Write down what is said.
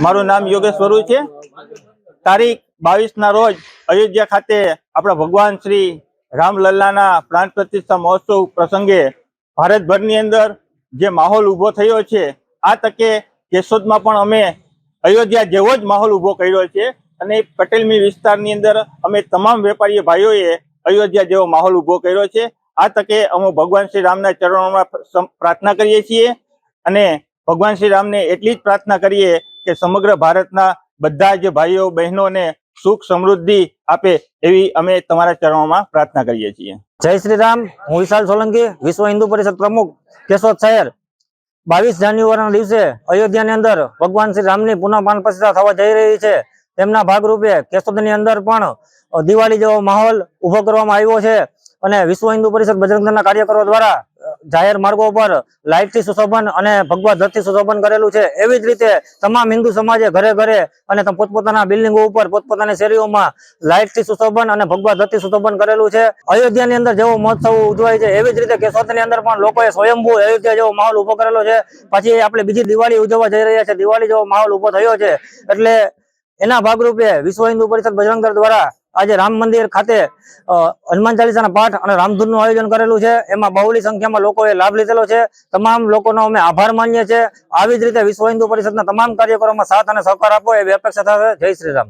મારું નામ યોગેશ વરુ છે। તારીખ 22 રોજ અયોધ્યા ખાતે આપણા ભગવાન શ્રી રામલલ્લાના પ્રાણ પ્રતિષ્ઠા મહોત્સવ પ્રસંગે ભારતભરની અંદર જે માહોલ ઊભો થયો છે, આ તકે કેશોદમાં પણ અમે અયોધ્યા જેવો જ માહોલ ઊભો કર્યો છે અને પટેલ મિલ વિસ્તારની અંદર અમે તમામ વેપારી ભાઈઓએ અયોધ્યા જેવો માહોલ ઊભો કર્યો છે। આ તકે અમે ભગવાન શ્રી રામના ચરણોમાં પ્રાર્થના કરીએ છીએ અને ભગવાન શ્રી રામને એટલી જ પ્રાર્થના કરીએ કે સમગ્ર ભારતના બધા જ ભાઈઓ બહેનોને સુખ સમૃદ્ધિ આપે એવી અમે તમારા ચરણોમાં પ્રાર્થના કરીએ છીએ। જય શ્રી રામ। હું વિશાલ સોલંકી, વિશ્વ હિન્દુ પરિષદ પ્રમુખ, કેશોદ શહેર। 22 જાન્યુઆરીના દિવસે અયોધ્યાની અંદર ભગવાન શ્રી રામની પુનઃ પ્રાણ પ્રતિષ્ઠા થવા જઈ રહી છે। તેમના ભાગરૂપે કેશોદની અંદર પણ દિવાળી જેવો માહોલ ઉભો કરવામાં આવ્યો છે અને વિશ્વ હિન્દુ પરિષદ બજરંગ દળના કાર્યકરો દ્વારા જાહેર માર્ગો પર લાઇટથી સુશોભન અને ભગવા ધ્વજથી સુશોભન કરેલું છે। એવી જ રીતે તમામ હિન્દુ સમાજે ઘરે ઘરે અને પોતપોતાના બિલ્ડિંગો ઉપર પોતપોતાની શેરીઓમાં લાઇટથી સુશોભન અને ભગવા ધ્વજથી સુશોભન કરેલું છે। અયોધ્યાની અંદર જેવો મહોત્સવ ઉજવાય છે એવી જ રીતે કેશોદની અંદર પણ લોકોએ સ્વયંભૂ અયોધ્યા જેવો માહોલ ઉભો કરેલો છે। પછી આપણે બીજી દિવાળી ઉજવવા જઈ રહ્યા છે, દિવાળી જેવો માહોલ ઉભો થયો છે। એટલે એના ભાગરૂપે વિશ્વ હિન્દુ પરિષદ બજરંગ દળ દ્વારા આજે રામ મંદિર ખાતે હનુમાન ચાલીસાના પાઠ અને રામધૂનનું આયોજન કરેલું છે। એમાં બહોળી સંખ્યામાં લોકોએ લાભ લીધેલો છે। તમામ લોકોનો અમે આભાર માનીએ છીએ। આવી જ રીતે વિશ્વ હિન્દુ પરિષદના તમામ કાર્યક્રમોમાં સાથ અને સહકાર આપો એવી અપેક્ષા સાથે જય શ્રી રામ।